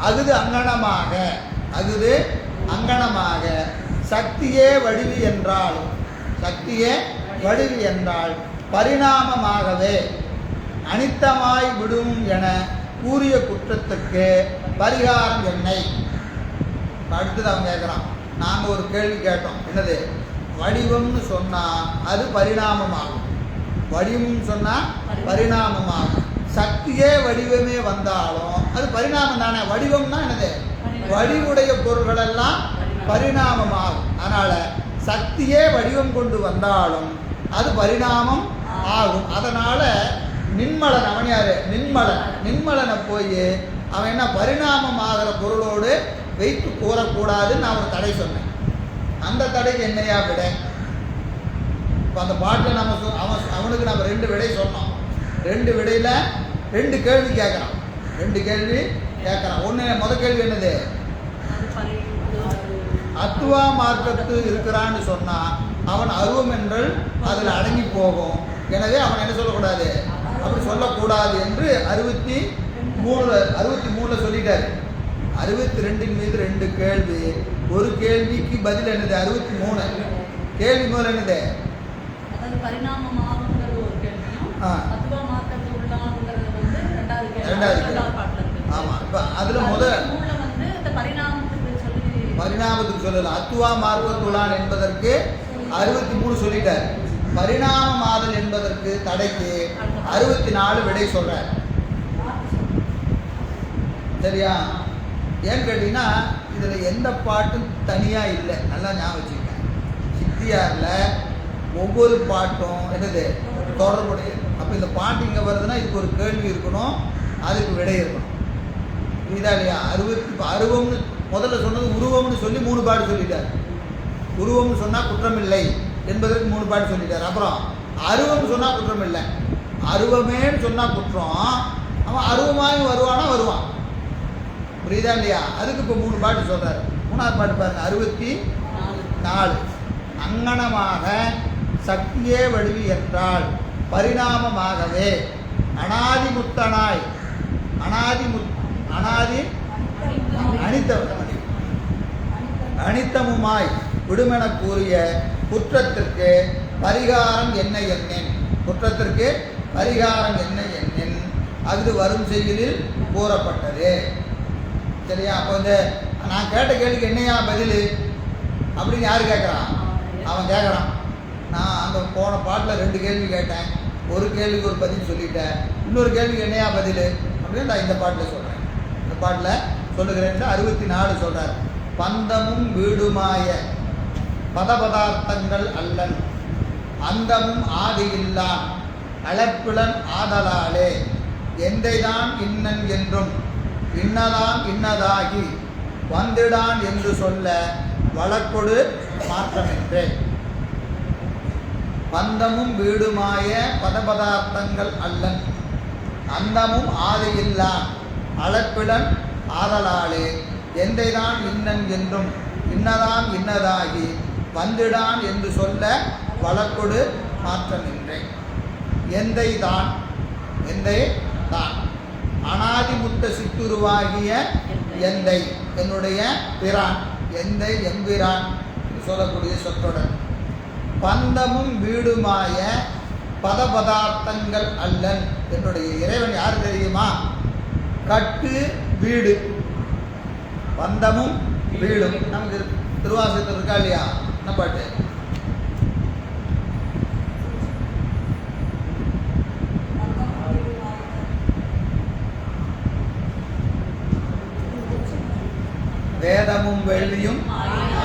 அகுது அங்கனமாக அகுது அங்கனமாக சக்தியே வடிவு என்றால் சக்தியே வடிவு என்றால் பரிணாமமாகவே அனித்தமாய் விடும் என கூறிய குற்றத்துக்கு பரிகாரம் என்னை. அடுத்தது அவன் கேட்குறான். நாங்கள் ஒரு கேள்வி கேட்டோம். என்னது? வடிவம்னு சொன்னால் அது பரிணாமமாகும். வடிவம்னு சொன்னால் பரிணாமமாகும். சக்தியே வடிவமே வந்தாலும் அது பரிணாமம் தானே. வடிவம்னா என்னது? வடிவுடைய பொருள்களெல்லாம் பரிணாமமாகும். அதனால் சக்தியே வடிவம் கொண்டு வந்தாலும் அது பரிணாமம் ஆகும். அதனால் நின்மலன், அவன் யார்? நின்மலனை போய் அவன் என்ன பரிணாமம் ஆகிற பொருளோடு வைத்து கூறக்கூடாதுன்னு நான் ஒரு தடை சொன்னேன். அந்த தடைக்கு என்னையா விடை? இப்போ அந்த பாட்டில் நம்ம அவனுக்கு நம்ம 2 விடை சொன்னோம். 2 விடையில் 2 கேள்வி கேட்குறான். 2 கேள்வி கேட்குறான். முதல் கேள்வி என்னது? அத்துவா மார்க்கத்து இருக்கிறான்னு சொன்னால் அவன் அருவம் என்றால் அதில் அடங்கி போகும். எனவே அவன் என்ன சொல்லக்கூடாது? அப்படி சொல்லக்கூடாது என்று 63 சொல்லிட்டாரு. 62 மீது 2 கேள்வி. ஒரு கேள்விக்கு பதில் என்னது? 63. கேள்வி முதல் என்னது? ஆமாம். இப்போ அதில் பரிணாமத்துக்கு சொல்லலாம். அத்துவா மார்க்கத்துள்ளான் என்பதற்கு 63 சொல்லிட்டார். பரிணாமமாதல் என்பதற்கு தடைக்கு 64 விடை சொல்றார். சரியா? ஏன்னு கேட்டீங்கன்னா இதில் எந்த பாட்டும் தனியாக இல்லை. நல்லா ஞாபகம் வச்சுக்கேன். சித்தியாரில் ஒவ்வொரு பாட்டும் என்னது? தொடர்புடையது. அப்போ இந்த பாட்டு இங்கே வருதுன்னா இதுக்கு ஒரு கேள்வி இருக்கணும், அதுக்கு விடை இருக்கணும். இதா இல்லையா? அருவம்னு முதல்ல சொன்னது உருவம்னு சொல்லி 3 பாட்டு சொல்லிட்டார். உருவம்னு சொன்னால் குற்றமில்லை என்பதற்கு 3 பாட்டு சொல்லிட்டார். அப்புறம் அருவம்னு சொன்னால் குற்றம் இல்லை. அருவமேன்னு சொன்னால் குற்றம். அவன் அருவமாயும் வருவான். புரியுதா இல்லையா? அதுக்கு இப்போ 3 பாட்டு சொல்கிறார். 3வது பாட்டு பாருங்க. 64. அங்கனமாக சக்தியே வடிவு என்றால் பரிணாமமாகவே அனாதிமுத்தனாய் அனித்தமுமாய் விடுமென கூறிய குற்றத்திற்கு பரிகாரம் என்ன என்னேன். குற்றத்திற்கு பரிகாரம் என்ன என்னேன் அது வரும் செய்தியில் கூறப்பட்டது. சரியா? அப்போ வந்து நான் கேட்ட கேள்விக்கு என்னையா பதில் அப்படின்னு யார் கேட்குறான்? அவன் கேட்குறான். நான் அந்த போன பாட்டில் 2 கேள்வி கேட்டேன். ஒரு கேள்விக்கு ஒரு பதில் சொல்லிட்டேன். இன்னொரு கேள்விக்கு என்னையா பதில் அப்படின்னு நான் இந்த பாட்டில் சொல்கிறேன். இந்த பாட்டில் சொல்லுகிறேன். 64 சொல்கிறார். பந்தமும் வீடுமாய பதபதார்த்தங்கள் அல்லன் அந்தமும் ஆதியில்லான் அளப்பிலன் ஆதலாலே எந்தைதான் இன்னன் என்றும் இன்னதான் இன்னதாகி வந்திடான் என்று சொல்ல வழக்கொடு மாற்றமின்றே. பந்தமும் வீடுமாய பதபதார்த்தங்கள் அல்லன் அந்தமும் ஆதியில்லான் அளப்பிலன் ஆதலாலே எந்தைதான் இன்னன் என்றும் இன்னதான் இன்னதாகி வந்திடான் என்று சொல்ல வழக்கொடு மாற்றமின்றே. எந்தை தான் அனாதிமுத்த சித்துருவாகிய எந்தை என்னுடைய பிரான், எந்தை எம்பிரான் சொல்லக்கூடிய சொற்றொடர். பந்தமும் வீடுமாய பதபதார்த்தங்கள் அல்லன் என்னுடைய இறைவன் யார் தெரியுமா? கட்டு வீடு. பந்தமும் வீடும் நமக்கு திருவாசகத்தில் இருக்கா இல்லையா? என்ன பாட்டு? வேதமும் வெள்ளியும்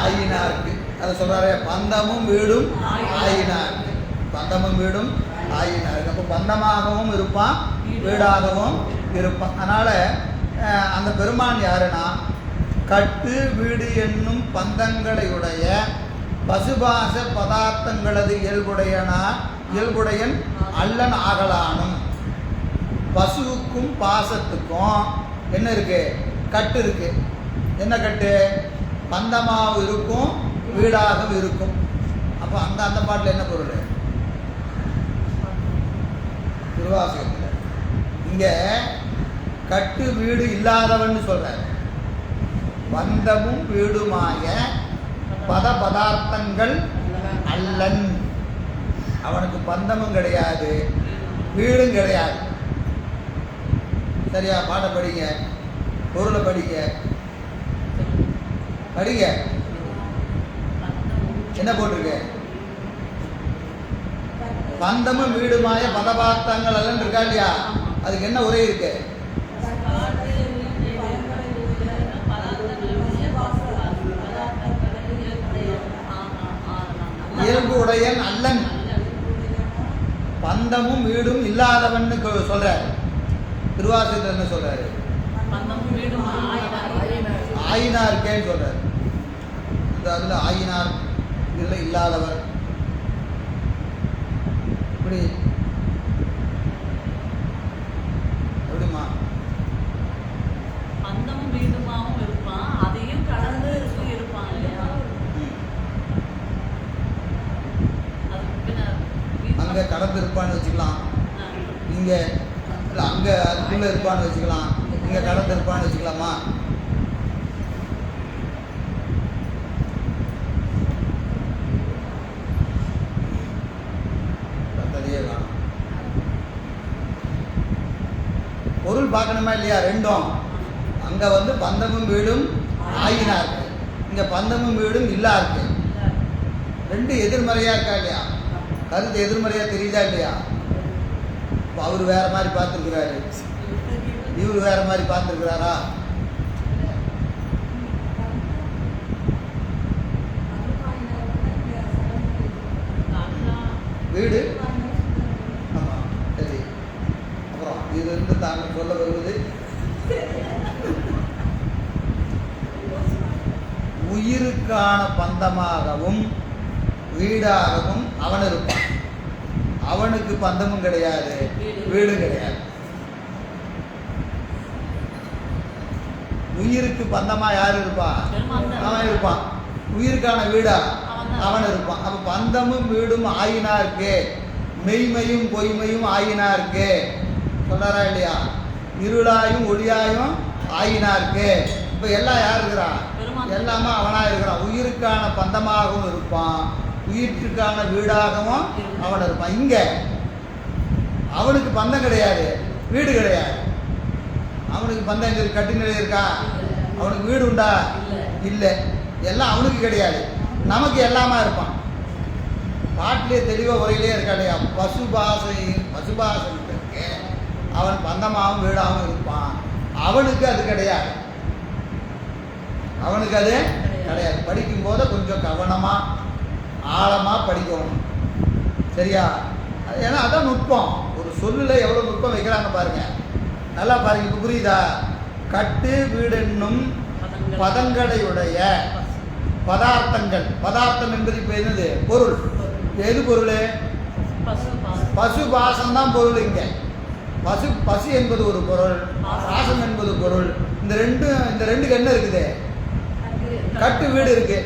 ஆயினார்க்கு. அதை சொல்றாரு. பந்தமும் வீடும் ஆயினார்க்கு. பந்தமும் வீடும் ஆயினார்க்கு. அப்போ பந்தமாகவும் இருப்பான், வீடாகவும் இருப்பான். அதனால் அந்த பெருமான் யாருன்னா கட்டு வீடு என்னும் பந்தங்களையுடைய பசுபாச பதார்த்தங்களது இயல்புடையன் அல்லன் ஆகலானும். பசுவுக்கும் பாசத்துக்கும் என்ன இருக்கு? கட்டு இருக்கு. என்ன கட்டு? பந்தமாகவும் இருக்கும், வீடாகவும் இருக்கும். அப்போ அந்த பாட்டில் என்ன பொருள்? திருவாசகத்தில் இங்கே கட்டு வீடு இல்லாதவன் சொல்கிறார். பந்தமும் வீடுமாய பத பதார்த்தங்கள் அல்லன். அவனுக்கு பந்தமும் கிடையாது, வீடும் கிடையாது. சரியா? பாட்டை படிங்க, பொருளை படிங்க, படிங்க. என்ன போட்டிருக்கு? பந்தமும் வீடுமாய பதபார்த்தங்கள் அல்லன் இருக்கா இல்லையா? அதுக்கு என்ன உரை இருக்கு? இயல்பு உடையன் அல்லன், பந்தமும் வீடும் இல்லாதவன் சொல்றாரு. திருவாசகத்தில் என்ன சொல்றாரு? ஆயினார்க்கேன்னு சொல்றாரு. இந்த அதுல ஆயினார் இதுல இல்லாதவர். இப்படி எப்படிமா? பந்தமும் வீடுமாவும் இருப்பான், அதையும் கடந்து இருப்பான் இல்லையா? அங்க கடந்து இருப்பான்னு வச்சுக்கலாம், இங்க இல்லை அங்கே அதுக்குள்ளே இருப்பான்னு வச்சுக்கலாம், இங்கே கடந்து இருப்பான்னு வச்சுக்கலாமா? கத்ததையே காணும். பொருள் பார்க்கணுமா இல்லையா? ரெண்டும். அங்கே பந்தமும் வீடும் ஆயினா இருக்கு, இங்கே பந்தமும் வீடும் இல்லா இருக்கு. ரெண்டு எதிர்மறையாக இருக்கா இல்லையா? கருத்து எதிர்மறையாக தெரியுதா இல்லையா? அவர் வேற மாதிரி பார்த்துருக்கிறாரு, இவர் வேற மாதிரி பார்த்துருக்கிறாரா? வீடு ஆமா சரி. அப்புறம் இது இருந்து தாங்கள் சொல்ல வருவது உயிருக்கான பந்தமாகவும் வீடாகவும் அவன் இருப்பான். அவனுக்கு பந்தமும் கிடையாது, வீடும் கிடையாது. உயிருக்கு பந்தமா யார் இருப்பான்? அவன் இருப்பான். உயிருக்கான வீடா அவன் இருப்பான். அப்ப பந்தமும் வீடும் ஆயினா இருக்கு, மெய்மையும் பொய்மையும் ஆயினா இருக்கு. சொல்றாரா இல்லையா? இருளாயும் ஒளியாயும் ஆயினா இருக்கு. இப்ப எல்லாம் யார் இருக்கிறான்? எல்லாமே அவனா இருக்கிறான். உயிருக்கான பந்தமாகவும் இருப்பான், உயிர்க்கான வீடாகவும் அவன் இருப்பான். இங்க அவனுக்கு பந்தம் கிடையாது, வீடு கிடையாது. அவனுக்கு பந்தம் எங்க கட்டிநிலை இருக்கா? அவனுக்கு வீடு உண்டா? இல்லை. எல்லாம் அவனுக்கு கிடையாது, நமக்கு எல்லாமா இருப்பான். பாட்டிலே தெளிவாக உரையிலே இருக்கா இல்லையா? பசுபாசன் இருக்கு, அவன் பந்தமாகவும் வீடாகவும் இருப்பான். அவனுக்கு அது கிடையாது, அவனுக்கு அது கிடையாது. படிக்கும் போது கொஞ்சம் கவனமா ஆழமா படிக்கணும். சரியா? ஏன்னா அதான் நுட்பம். ஒரு சொல்லுல எவ்வளவு நுட்பம் வைக்கிறாங்க பாருங்க. நல்லா பாருங்க. இப்ப புரியுதா? கட்டு வீடென்னும் பதங்களையுடைய பதார்த்தங்கள். பதார்த்தம் என்பது இப்ப என்னது? பொருள். எது பொருள்? பசு பாசம் தான் பொருள். இங்க பசு என்பது ஒரு பொருள், பாசம் என்பது பொருள். இந்த ரெண்டுக்கு என்ன இருக்குது? கட்டு வீடு இருக்கு.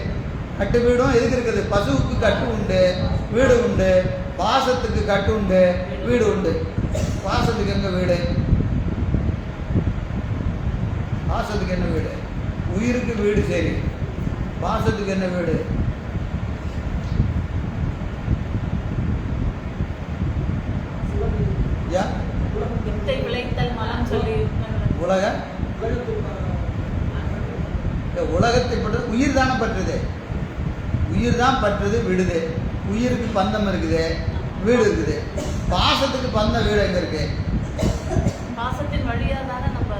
கட்டு வீடும் எதுக்கு இருக்குது? பசுவுக்கு கட்டு உண்டு, வீடு உண்டு. பாசத்துக்கு கட்டு உண்டு, வீடு உண்டு. பாசத்துக்கு எங்க வீடு? பாசத்துக்கு என்ன வீடு? உயிருக்கு வீடு சரி, பாசத்துக்கு என்ன வீடு? உலக உலகத்தை பற்றது உயிர் தானே பற்றுது. உயிர் தான் பற்றுது, விடுது. உயிருக்கு பந்தம் இருக்குது, வீடு இருக்குது. பாசத்துக்கு பந்தம், வீடு எங்க இருக்கு? பாசத்தின் வழியா தானே நம்ம.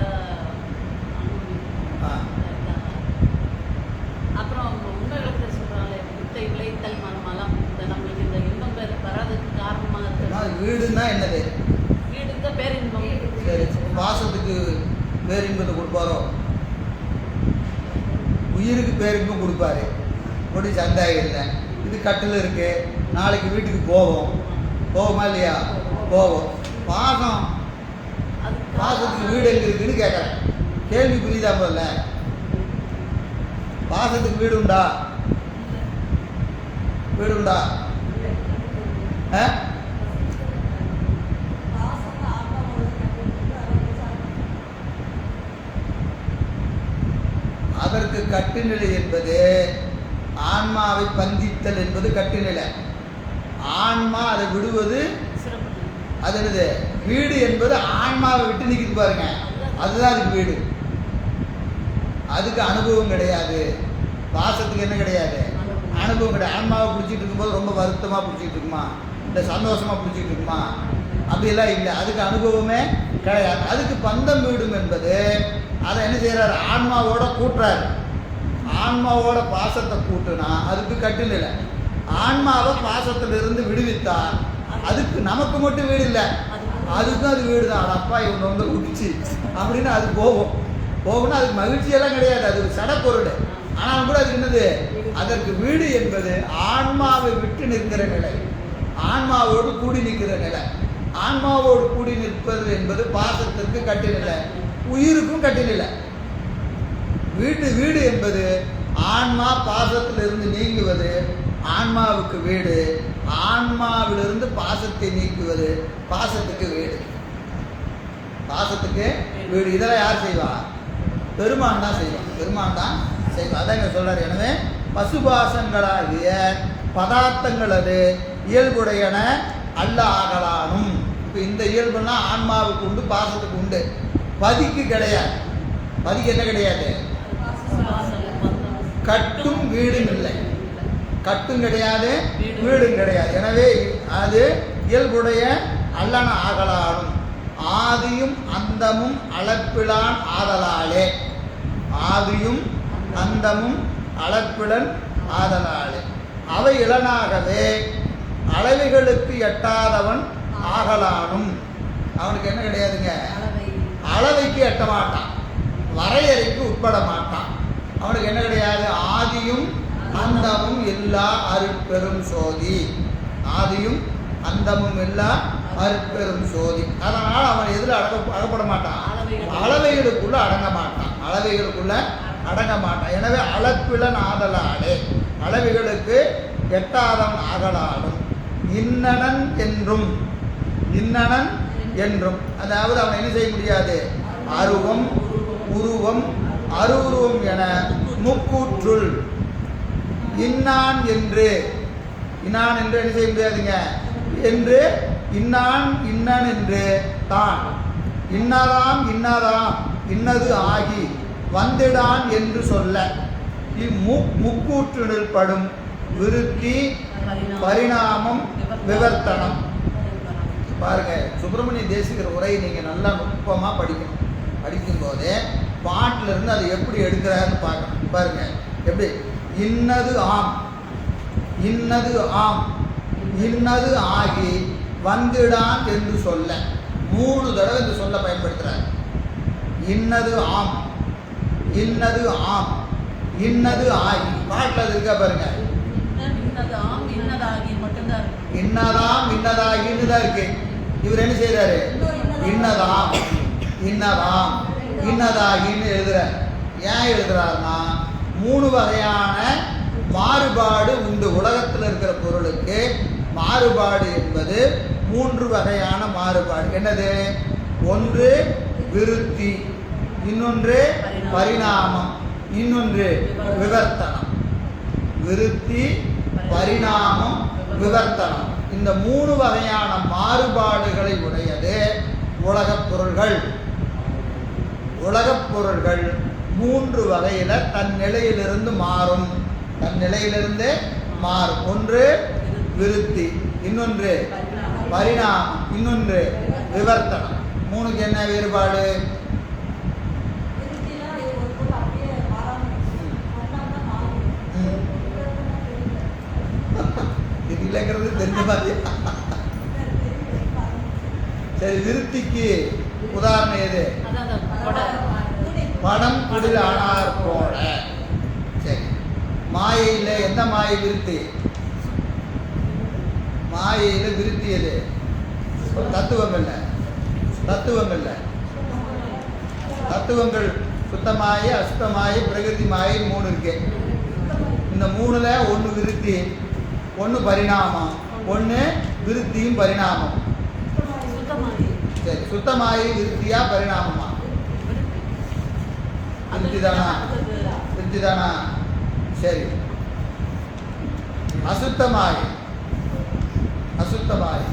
அப்புறம் உண்மைகளுக்கு சொல்றாங்க, வித்தை விளைத்தல் மலம். நம்மளுக்கு இந்த இன்பம் வராதுக்கு காரணமாக இருக்கு. வீடுன்னா என்னது? வீடுக்கு பேரின்பம். சரி, பாசத்துக்கு பேரின்பத்தை கொடுப்பாரோ? உயிருக்கு பேரின்பம் கொடுப்பாரு, ஒடி சந்தேகம் இல்லை. இது கட்டில் இருக்கு, நாளைக்கு வீட்டுக்கு போவோமா இல்லையா? போவோம். பாசத்துக்கு வீடு எங்க இருக்குன்னு கேட்கறேன். கேள்வி புரியுதா? போல பாசத்துக்கு வீடு உண்டா? வீடு உண்டா? அதற்கு கட்டுநிலை என்பது ஆன்மாவை பந்தித்தல் என்பது கட்டுநிலை. ஆன்மா அதை விடுவது சிறப்பு. அது என்னது? வீடு என்பது ஆன்மாவை விட்டு நிற்கிது பாருங்க, அதுதான் அதுக்கு வீடு. அதுக்கு அனுபவம் கிடையாது. பாசத்துக்கு என்ன கிடையாது? அனுபவம் கிடையாது. ஆன்மாவை பிடிச்சிட்டு இருக்கும்போது ரொம்ப வருத்தமாக பிடிச்சிட்டு இருக்குமா, இல்லை சந்தோஷமாக பிடிச்சிட்டு இருக்குமா, அப்படியெல்லாம் இல்லை. அதுக்கு அனுபவமே கிடையாது. அதுக்கு பந்தம் வீடும் என்பது அதை என்ன செய்கிறாரு? ஆன்மாவோட கூட்டுறாரு. ஆன்மாவோட பாசத்தை கூட்டுனா அதுக்கு கட்டுநிலை. ஆன்மாவை பாசத்திலிருந்து விடுவித்தா அதுக்கு நமக்கு மட்டும் வீடு இல்லை, அதுக்கும் அது வீடு தான். அப்பா இவங்க வந்து குடிச்சு அப்படின்னு அது போகும்னா அதுக்கு மகிழ்ச்சியெல்லாம் கிடையாது, அது ஒரு சடப்பொருள். ஆனால் கூட அது என்னது? அதற்கு வீடு என்பது ஆன்மாவை விட்டு நிற்கிற நிலை, ஆன்மாவோடு கூடி நிற்கிற நிலை. ஆன்மாவோடு கூடி நிற்பது என்பது பாசத்திற்கு கட்டுநிலை, உயிருக்கும் கட்டுநிலை. வீடு என்பது ஆன்மா பாசத்திலிருந்து நீங்குவது ஆன்மாவுக்கு வீடு, ஆன்மாவிலிருந்து பாசத்தை நீக்குவது பாசத்துக்கு வீடு. பாசத்துக்கு வீடு. இதெல்லாம் யார் செய்வா? பெருமான் தான் செய்வான். பெருமான் தான் செய்வான். அதான் இங்கே சொல்றாரு. எனவே பசுபாசங்களாகிய பதார்த்தங்களது இயல்புடையன அல்ல ஆகலானும். இப்போ இந்த இயல்புனா ஆன்மாவுக்கு உண்டு, பாசத்துக்கு உண்டு, பதிக்கு கிடையாது. பதிக்கு என்ன கிடையாது? கட்டும் வீடும் இல்லை. கட்டும் கிடையாது, வீடும் கிடையாது. எனவே அது இயல்புடைய அல்லன ஆகலானும். ஆதியும் அந்தமும் அளப்பிலான் ஆதலாலே. ஆதியும் அந்தமும் அளப்பிலன் ஆதலாலே. அவை இளனாகவே அளவைகளுக்கு எட்டாதவன் ஆகலானும். அவனுக்கு என்ன கிடையாதுங்க? அளவைக்கு எட்ட மாட்டான், வரையறைக்கு உட்பட மாட்டான். அவனுக்கு என்ன கிடையாது? ஆதியும் அந்தமும் இல்லா அருட்பெரும் சோதி. ஆதியும் அந்தமும் இல்லா அருட்பெரும் சோதி. அதனால் அவன் எதில் அகப்பட மாட்டான்? அளவைகளுக்குள்ள அடங்க மாட்டான், அளவைகளுக்குள்ள அடங்க மாட்டான். எனவே அளப்பிலன் ஆதலாலே அளவைகளுக்கு எட்டாதவன் ஆகலாலும் இன்னனன் என்றும். இன்னனன் என்றும் அதாவது அவன் என்ன செய்ய முடியாது? அருவம் உருவம் அருவுருவம் என முக்கூற்றுள் இன்னான் என்று. இன்னான் என்று என்ன செய்ய முடியாதுங்க? என்று இன்னான் இன்னன் என்று தான் இன்னதாம் இன்னதாம் இன்னது ஆகி வந்திடான் என்று சொல்ல முக்கூற்றினுள் படும் விருத்தி பரிணாமம் விவர்த்தனம். பாருங்க, சுப்பிரமணிய தேசிகர் உரையை நீங்கள் நல்லா நுட்பமாக படிக்கணும். படிக்கும்போதே பாட்டிலிருந்து அதை எப்படி எடுக்கிறாருன்னு பார்க்கணும். பாருங்க எப்படி? இன்னது ஆம், இன்னது ஆம், இன்னது ஆகி வந்திடான் என்று சொல்ல. 3 தடவை இந்த சொல்ல பயன்படுத்துறார். இன்னது ஆம், இன்னது ஆம், இன்னது ஆகி. பாட்டில் அது இருக்கா பாருங்க. இன்னதாம் இன்னதாகின்னு தான் இருக்கு. இவர் என்ன செய்யறாரு? இன்னதாம் இன்னதாம் இன்னதாகின்னு எழுதுறார். ஏன் எழுதுறாருன்னா 3 வகையான மாறுபாடு உண்டு. உலகத்தில் இருக்கிற பொருளுக்கு மாறுபாடு என்பது 3 வகையான மாறுபாடு. என்னது? ஒன்று விருத்தி, இன்னொன்று பரிணாமம், இன்னொன்று விவர்த்தனம். விருத்தி, பரிணாமம், விவர்த்தனம். இந்த 3 வகையான மாறுபாடுகளை உடையது உலகப் பொருள்கள். உலகப் பொருள்கள் 3 வகையில தன் நிலையிலிருந்து மாறும். தன் நிலையிலிருந்து மாறும். ஒன்று விருத்தி, இன்னொன்று பரிணாமம், இன்னொன்று விவர்த்தனம். 3க்கு என்ன வேறுபாடு? இது இல்லைங்கிறது தெரிஞ்ச மாதிரி. சரி, விருத்திக்கு உதாரணம் எது? படம் குடில் ஆனார் போல. சரி, மாயையில் எந்த மாயை விருத்தி? மாயையில் விருத்தி எது? தத்துவங்கள்ல. தத்துவங்கள்ல தத்துவங்கள் சுத்தமாயி, அசுத்தமாயி, பிரகிருதி மாயை 3 இருக்கு. இந்த 3ல் ஒன்று விருத்தி, ஒன்று பரிணாமம், ஒன்று விருத்தியும் பரிணாமம். சரி, சுத்தமாயி விருத்தியா பரிணாமமா? விருத்தி தானா? விருத்தி தானா? சரி. அசுத்தமாயி அசுத்தமாயி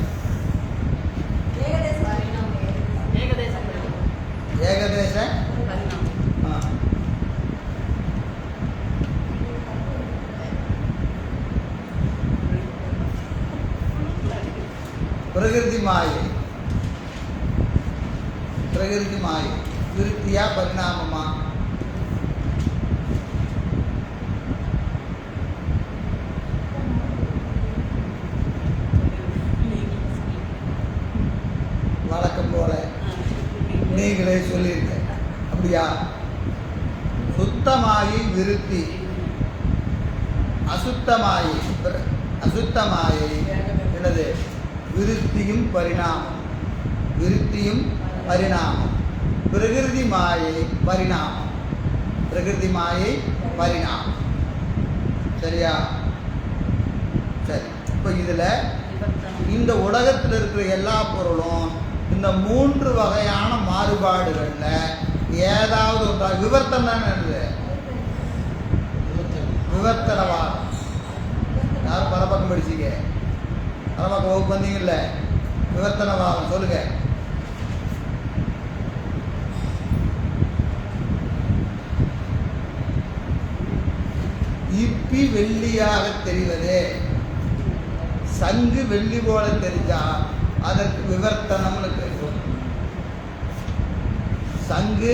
ஏகதேச பிரகிருதி மாயை பிரகிருதி மாயை விருத்தியா பரிணாமமா? வழக்கம் போல நீங்களே சொல்லியிருக்க அப்படியா? சுத்தமாயி விருத்தி, அசுத்தமாயி அசுத்தமாயி என்னது? விருத்தியும் பரிணாமம். விருத்தியும் பரிணாமம். பிரகிருதி மாயை பரிணாமம். பிரகிருதி மாயை பரிணாமம். சரியா? சரி. இப்போ இதில் இந்த உலகத்தில் இருக்கிற எல்லா பொருளும் இந்த 3 வகையான மாறுபாடுகளில் ஏதாவது ஒன்றா விவர்த்தம் தானே இருந்தது. விவர்த்தனவாதம். யாரும் பரபக்கம் படிச்சிங்க? பரபக்கம் வகுப்பு வந்தீங்கல்ல? விவர்த்தனவாதம் சொல்லுங்க. இப்பி வெள்ளியாக தெரிவது, சங்கு வெள்ளி போல தெரிஞ்சா அதற்கு விவர்த்தனம்னு பேர். சங்கு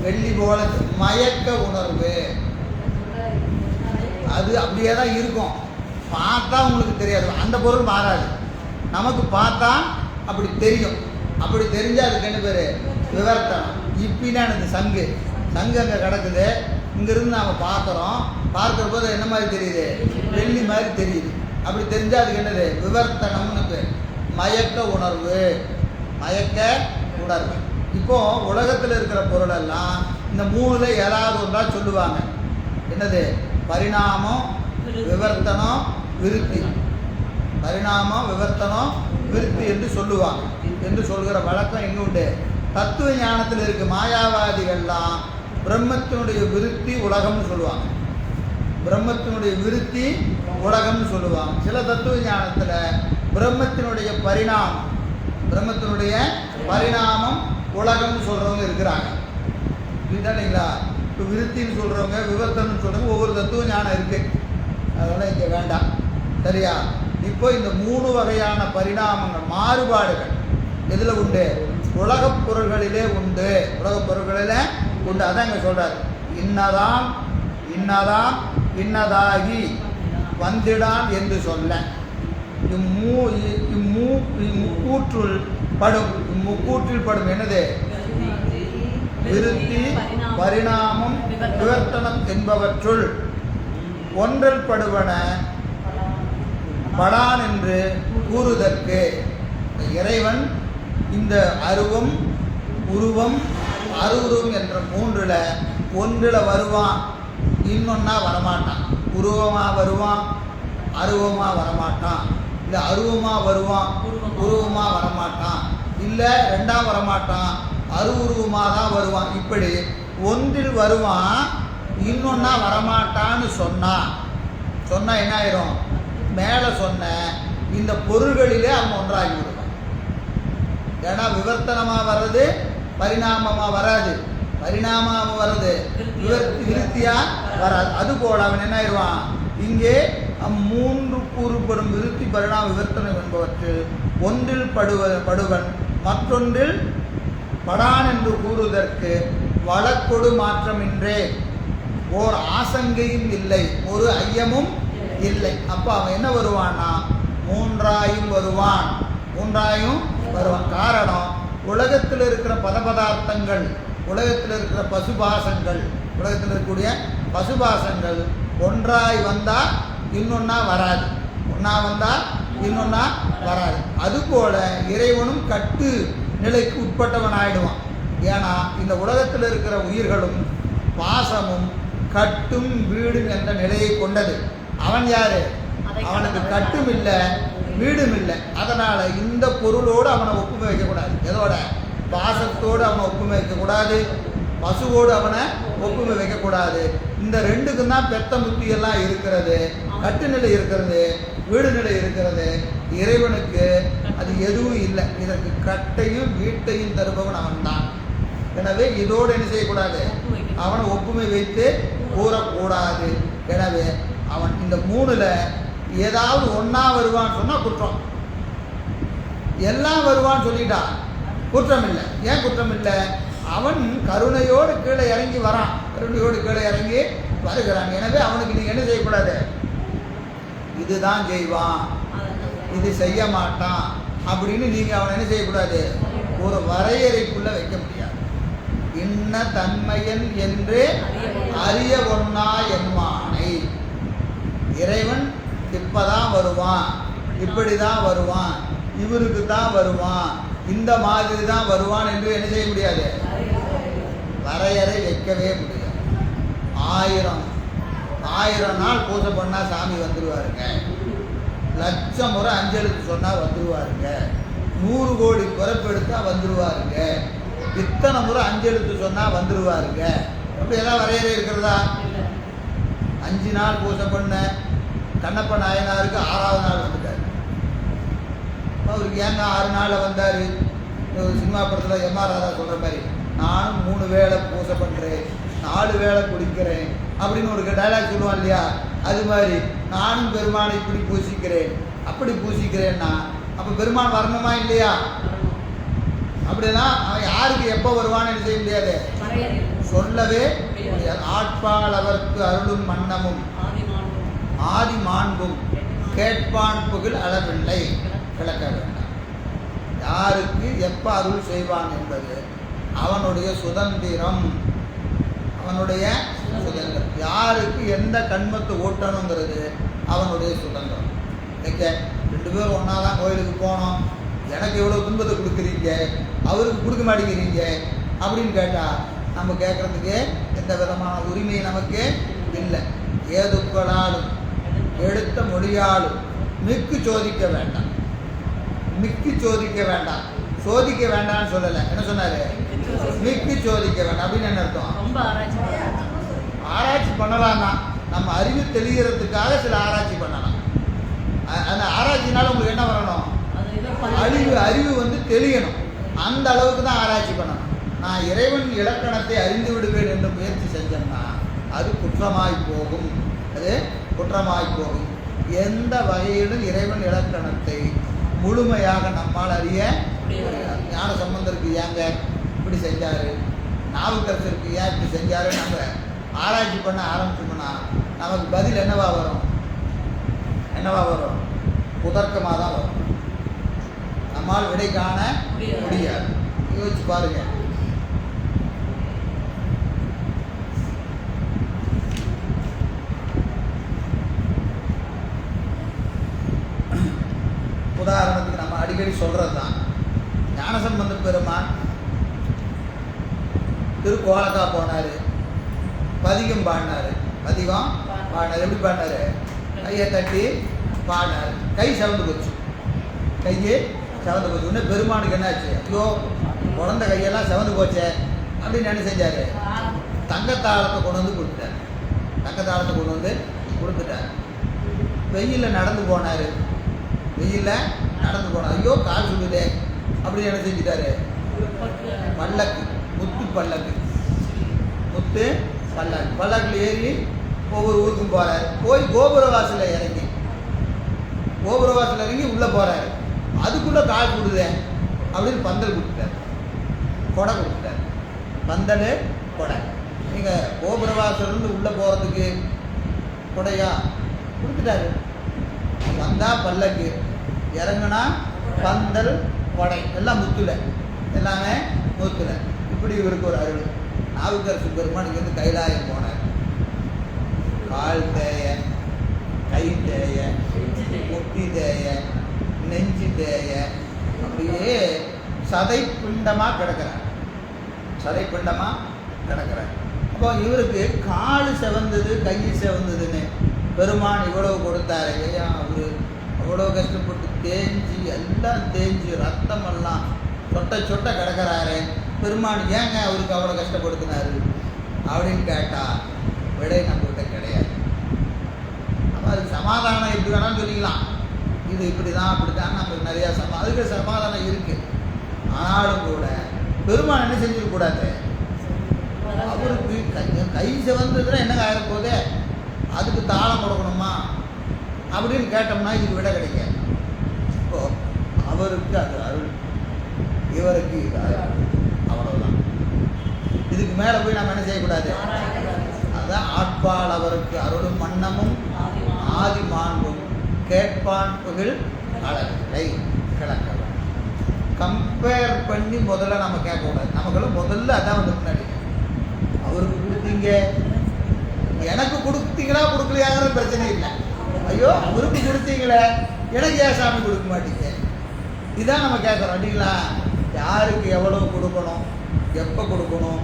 வெள்ளி போல மயக்க உணர்வு, அது அப்படியே தான் இருக்கும். பார்த்தா உங்களுக்கு தெரியாது, அந்த பொருள் மாறாது. நமக்கு பார்த்தா அப்படி தெரியும். அப்படி தெரிஞ்சால் அதுக்கு என்ன பேர்? விவர்த்தனம். இப்பின்னா எனக்கு சங்கு சங்கு அங்கே கிடக்குது, இங்கேருந்து நாம் பார்க்குறோம். பார்க்குற போது என்ன மாதிரி தெரியுது? வெள்ளி மாதிரி தெரியுது. அப்படி தெரிஞ்சால் அதுக்கு என்னது? விவர்த்தனம்னு பேர். மயக்க உணர்வு. மயக்க உணர்வு. இப்போது உலகத்தில் இருக்கிற பொருளெல்லாம் இந்த 3ல் ஏதாவது ஒன்றா சொல்லுவாங்க. என்னது? பரிணாமம், விவர்த்தனம், விருத்தி. பரிணாமம், விவர்த்தனம், விருத்தி என்று சொல்லுவாங்க. என்று சொல்கிற வழக்கம் எங்கே உண்டு? தத்துவ ஞானத்தில் இருக்க மாயாவாதிகள்லாம் பிரம்மத்தினுடைய விருத்தி உலகம்னு சொல்லுவாங்க. பிரம்மத்தினுடைய விருத்தி உலகம்னு சொல்லுவாங்க. சில தத்துவ ஞானத்தில் பிரம்மத்தினுடைய பரிணாமம், பிரம்மத்தினுடைய பரிணாமம் உலகம்னு சொல்கிறவங்க இருக்கிறாங்க. இதுதான் இல்லைங்களா? இப்போ விருத்தின்னு சொல்கிறவங்க, விவர்த்தனம்னு சொல்கிறவங்க ஒவ்வொரு தத்துவ ஞானம் இருக்குது. அதனால் இங்கே வேண்டாம். சரியா? இப்போ இந்த 3 வகையான பரிணாமங்கள், மாறுபாடுகள் எதில் உண்டு? உலகப் பொருள்களிலே உண்டு. உலகப் பொருள்களிலே உண்டு. அதான் இங்கே சொல்கிறார். இன்னதான் இன்னதான் இன்னதாகி வந்திடான் என்று சொல்ல இம்மூற்றுள் படும். இம்முக்கூற்றில் படும் என்னது? விருத்தி, பரிணாமம், விவர்த்தனம் என்பவற்றுள் ஒன்றல் படுவன படான் என்று கூறுதற்கு இறைவன் இந்த அருவம், உருவம், அருவுருவம் என்ற 3ல் ஒன்றில் வருவான், இன்னொன்னா வரமாட்டான். உருவமாக வருவான், அருவமாக வரமாட்டான். இல்லை அருவமாக வருவான், உருவமாக வரமாட்டான். இல்லை 2ஆம் வரமாட்டான், அருவுருவமாக தான் வருவான். இப்படி ஒன்றில் வருவான், இன்னொன்னா வரமாட்டான்னு சொன்னா என்ன ஆயிரும்? மேலே சொன்ன இந்த பொருள்களிலே அவன் ஒன்றாகி விடுவான். ஏன்னா விவர்த்தனமாக வர்றது பரிணாமமாக வராது, பரிணாமமாக வர்றது விருத்தியாக வராது. அதுபோல் அவன் என்ன ஆயிடுவான்? இங்கே 3 கூறுபடும் விருத்தி, பரிணாம, விவர்த்தனம் என்பவற்றில் ஒன்றில் படுவன் மற்றொன்றில் படான் என்று கூறுவதற்கு வழக்கொடு மாற்றமின்றே ஓர் ஆசங்கையும் இல்லை, ஒரு ஐயமும் இல்லை. அப்போ அவன் என்ன வருவான்னா 3ஆயும் வருவான், 3ஆயும் வருவான். காரணம், உலகத்தில் இருக்கிற பதார்த்தங்கள், உலகத்தில் இருக்கிற பசுபாசங்கள், உலகத்தில் இருக்கக்கூடிய பசுபாசங்கள் ஒன்றாய் வந்தால் இன்னொன்னா வராது, ஒன்றா வந்தால் இன்னொன்னா வராது. அதுபோல் இறைவனும் கட்டு நிலைக்கு உட்பட்டவன் ஆயிடுவான். ஏன்னா இந்த உலகத்தில் இருக்கிற உயிர்களும் பாசமும் கட்டும் வீடும் என்ற நிலையை கொண்டது. அவன் யாரு? அவனுக்கு கட்டும் இல்லை, வீடும் இல்லை. அதனால் இந்த பொருளோடு அவனை ஒப்புமை வைக்கக்கூடாது. எதோட? பாசத்தோடு அவனை ஒப்புமை வைக்கக்கூடாது, பசுவோடு அவனை ஒப்புமை வைக்கக்கூடாது. இந்த ரெண்டுக்கும் தான் பெத்த முத்தியெல்லாம் இருக்கிறது, கட்டுநிலை இருக்கிறது, வீடு நிலை இருக்கிறது. இறைவனுக்கு அது எதுவும் இல்லை. இதற்கு கட்டையும் வீட்டையும் தருபவன் அவன் தான். எனவே இதோடு என்ன செய்யக்கூடாது, அவனை ஒப்புமை வைத்து கூறக்கூடாது. எனவே அவன் இந்த மூணுல ஏதாவது ஒன்றா வருவான்னு சொன்னால் குற்றம், எல்லாம் வருவான்னு சொல்லிட்டான் குற்றம் இல்லை. ஏன் குற்றம் இல்லை? அவன் கருணையோடு கீழே இறங்கி வரான், கருணையோடு கீழே இறங்கி வருகிறான். எனவே அவனுக்கு நீங்கள் என்ன செய்யக்கூடாது, இதுதான் செய்வான், இது செய்ய மாட்டான் அப்படின்னு நீங்கள் அவனை என்ன செய்யக்கூடாது, ஒரு வரையறைக்குள்ளே வைக்க முடியாது. இன்ன தன்மையன் என்று அறிய ஒண்ணா என்மானை. இறைவன் இப்பதான் வருவான், இப்படி தான் வருவான், இவருக்கு தான் வருவான், இந்த மாதிரி தான் வருவான் என்று என்ன செய்ய முடியாது, வரையறை வைக்கவே முடியாது. 1000 நாள் பூஜை பண்ணால் சாமி வந்துடுவாருங்க, 1,00,000 முறை அஞ்செழுத்து சொன்னால் வந்துடுவாருங்க, 100 கோடி பிறப்பெடுத்தா வந்துடுவாருங்க, இத்தனை முறை அஞ்செழுத்து சொன்னால் வந்துடுவாருங்க. அப்படி எல்லாம் வரையறை இருக்கிறதா? 5 நாள் பூஜை பண்ண கண்ணப்ப நாயனாருக்கு 6வது நாள் வந்துட்டார். அவருக்கு ஏங்க 6 நாளில் வந்தார்? சினிமா படத்தில் எம்ஆர் ராதா சொல்கிற மாதிரி, நானும் 3 வேளை பூஜை பண்ணுறேன், 4 வேளை குடிக்கிறேன் அப்படின்னு ஒரு டைலாக் சொல்லுவான் இல்லையா? அது மாதிரி நானும் பெருமானை இப்படி பூசிக்கிறேன், அப்படி பூசிக்கிறேன்னா அப்போ பெருமான் வரணுமா இல்லையா? அப்படின்னா அவன் யாருக்கு எப்போ வருவான்னு செய்ய முடியாது, சொல்லவே முடியாது. ஆட்பால் அவருக்கு அருளும் மன்னமும் ஆதி மாண்பும் கேட்பான் புகழ் அளவில்லை விளக்க வேண்டாம். யாருக்கு எப்போ அருள் செய்வான் என்பது அவனுடைய சுதந்திரம், அவனுடைய சுதந்திரம். யாருக்கு எந்த கண்மத்தை ஓட்டணுங்கிறது அவனுடைய சுதந்திரம். ஓகே, 2 பேரும் ஒன்றா தான் கோயிலுக்கு போனோம், எனக்கு எவ்வளோ துன்பத்தை கொடுக்குறீங்க, அவருக்கு கொடுக்க மாட்டேங்கிறீங்க அப்படின்னு கேட்டால் நம்ம கேட்குறதுக்கு எந்த விதமான உரிமை நமக்கு இல்லை. ஏதுக்களாலும் எடுத்த மொழியாலும் மிக்கு சோதிக்க வேண்டாம், மிக்கு சோதிக்க வேண்டாம். சோதிக்க வேண்டாம்னு சொல்லலை, என்ன சொன்னார், மிக்கு சோதிக்க வேண்டாம் அப்படின்னு என்ன அர்த்தம்? ரொம்ப ஆராய்ச்சி பண்ணலாம்னா நம்ம அறிவு தெளிகிறதுக்காக சில ஆராய்ச்சி பண்ணலாம். அந்த ஆராய்ச்சினால உங்களுக்கு என்ன வரணும், அறிவு வந்து தெளியணும். அந்த அளவுக்கு தான் ஆராய்ச்சி பண்ணணும். நான் இறைவன் இலக்கணத்தை அறிந்து விடுவேன் என்று முயற்சி செஞ்சோம்னா அது குற்றமாய் போகும், அது குற்றமாய் போகும். எந்த வகையிலும் இறைவன் இலக்கணத்தை முழுமையாக நம்மால் அறிய முடியாது. ஞான சம்பந்தருக்கு ஏங்க இப்படி செஞ்சார், நாவுக்கரசருக்கு ஏன் இப்படி செஞ்சாரு, நம்ம ஆராய்ச்சி பண்ண ஆரம்பிச்சோம்னா நமக்கு பதில் என்னவா வரும், புதர்க்கமாக தான் வரும். நம்மால் விடை காண முடியாது. யோசிச்சு பாருங்க. உதாரணத்துக்கு நம்ம அடிக்கடி சொல்றது தான், ஞானசம்பந்த பெருமான் திருக்கோலக்கா போனார், பதிகம் பாடினார். எப்படி பாடினார், கையை தட்டி பாடினார், கை சவந்து போச்சு, கையே செவந்து போச்சு. உடனே பெருமானுக்கு என்னாச்சு, ஐயோ குழந்த கையெல்லாம் செவந்து போச்சே அப்படின்னு என்ன செஞ்சார், தங்கத்தாளத்தை கொண்டு வந்து கொடுத்துட்டார். வெயிலில் நடந்து போனார், ஐயோ கால் சுடுதே அப்படின்னு என்ன செஞ்சுட்டாரு, முத்து பல்லக்கில் ஏறி ஒவ்வொரு ஊருக்கும் போகிறார். போய் கோபுர வாசலில் இறங்கி உள்ளே போகிறாரு. அதுக்குள்ளே கால் சுடுதே அப்படின்னு பந்தல் கொடுத்துட்டார், கொடை கொடுத்துட்டார். பந்தல் கொடை. நீங்கள் கோபுர வாசலிருந்து உள்ளே போகிறதுக்கு கொடையா கொடுத்துட்டாரு. வந்தால் பல்லக்கு, இறங்குனா பந்தல் கொடை, எல்லாம் எல்லாமே முத்துல. இப்படி இவருக்கு ஒரு அருள். நாவுக்கரசு பெருமான் இங்கேருந்து கைலாயம் போனார். கால் தேய, கை தேய, முட்டி தேய, நெஞ்சு தேய, அப்படியே சதை பிண்டமாக கிடக்கிறார். அப்போ இவருக்கு கால் செவந்தது, கை செவந்ததுன்னு பெருமான் இவ்வளவு கொடுத்தாரு. ஐயா அவரு அவ்வளோ கஷ்டப்பட்டு எல்லாம் தேஞ்சு ரத்தமெல்லாம் சொட்ட கிடக்கிறாரு. பெருமான் ஏங்க அவருக்கு அவ்வளோ கஷ்டப்படுத்தினாரு அப்படின்னு கேட்டால் விடை நம்மகிட்ட கிடையாது. நம்ம அதுக்கு சமாதானம் எப்படி வேணாலும் சொல்லிக்கலாம், இது இப்படி தான் அப்படி தான், நமக்கு நிறையா அதுக்கு சமாதானம் இருக்குது. ஆனாலும் கூட பெருமான் என்ன செஞ்சிடக்கூடாது, அவருக்கு கை சிவந்ததுன்னா என்னங்க ஆகிடப்போதே, அதுக்கு தாளம் கொடுக்கணுமா அப்படின்னு கேட்டோம்னா இதுக்கு விட கிடைக்காது. இப்போ அவருக்கு அது அருள், இவருக்கு இது அருள், அவ்வளவுதான். இதுக்கு மேலே போய் நம்ம என்ன செய்யக்கூடாது. அதுதான் ஆட்பால் அவருக்கு அருளும் மன்னமும் ஆதி மாண்பும் கேட்பான் புகழ் அழகை கிழக்கலாம். கம்பேர் பண்ணி முதல்ல நம்ம கேட்கக்கூடாது. நமக்கெல்லாம் முதல்ல அதான் வந்து முன்னாடி அவருக்கு கொடுத்தீங்க, எனக்கு கொடுத்தீங்களா கொடுக்கலையாங்கிற பிரச்சனை இல்லை. ஐயோ அவருக்கு கொடுத்தீங்களே எனக்கு ஏன் சாமி கொடுக்க மாட்டீங்க, இதான் நம்ம கேட்குறோம் இல்லைங்களா. யாருக்கு எவ்வளவு கொடுக்கணும், எப்போ கொடுக்கணும்,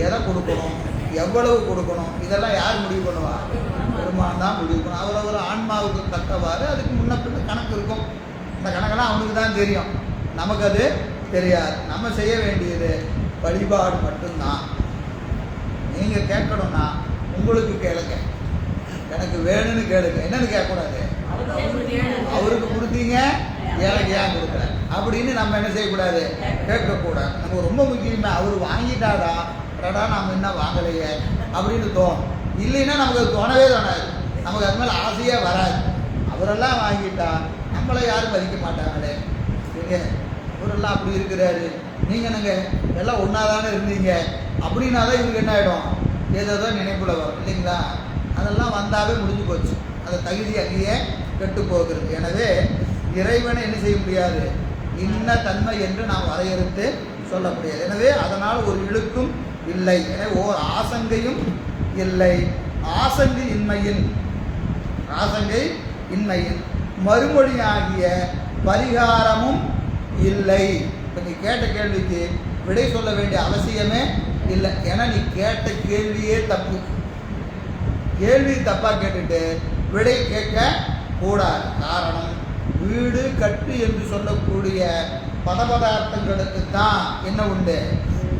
எதை கொடுக்கணும், எவ்வளவு கொடுக்கணும், இதெல்லாம் யார் முடிவு பண்ணுவா, பெருமான் தான் முடிவு பண்ணணும். அவரவர் ஆன்மாவுக்கு தக்கவாறு அதுக்கு முன்ன பின்ன கணக்கு இருக்கும். இந்த கணக்கெல்லாம் அவனுக்கு தான் தெரியும், நமக்கு அது தெரியாது. நம்ம செய்ய வேண்டியது வழிபாடு மட்டும்தான். நீங்கள் கேட்கணும்னா உங்களுக்கு கேளுங்க, எனக்கு வேணும்னு கேளுங்க. என்னன்னு கேட்கக்கூடாது, அவருக்கு கொடுத்தீங்க எனக்கு ஏன் கொடுக்கல அப்படின்னு நம்ம என்ன செய்யக்கூடாது, கேட்கக்கூடாது. நம்ம ரொம்ப முக்கியமே அவர் வாங்கிட்டாடா ரெடா நம்ம என்ன வாங்கலையே அப்படின்னு தோணும். இல்லைன்னா நமக்கு அது தோணவே தோணாது, நமக்கு அது மேலே ஆசையே வராது. அவரெல்லாம் வாங்கிட்டா நம்மளை யாரும் மதிக்க மாட்டாங்களே, சரிங்க இவரெல்லாம் அப்படி இருக்கிறாரு, நீங்கள் நாங்கள் எல்லாம் ஒன்றா தானே இருந்தீங்க அப்படின்னா தான் இவருக்கு என்ன ஆகிடும், ஏதோ நினைப்புல வரும் இல்லைங்களா. அதெல்லாம் வந்தாவே முடிஞ்சு போச்சு, அந்த தகுதி அங்கேயே கெட்டு போகிறது. எனவே இறைவனை என்ன செய்ய முடியாது, இன்ன தன்மை என்று நாம் வரையறுத்து சொல்ல முடியாது. எனவே அதனால் ஒரு இழுக்கும் இல்லை, எனவே ஓர் ஆசங்கையும் இல்லை. ஆசங்கை இன்மையின் மறுமொழியாகிய பரிகாரமும் இல்லை. இப்போ நீ கேட்ட கேள்விக்கு விடை சொல்ல வேண்டிய அவசியமே இல்லை. ஏன்னா நீ கேட்ட கேள்வியே தப்பு. கேள்வி தப்பாக கேட்டுட்டு விடை கேட்க கூடாது. காரணம், வீடு கட்டு என்று சொல்லக்கூடிய பதார்த்தங்களுக்கு தான் என்ன உண்டு,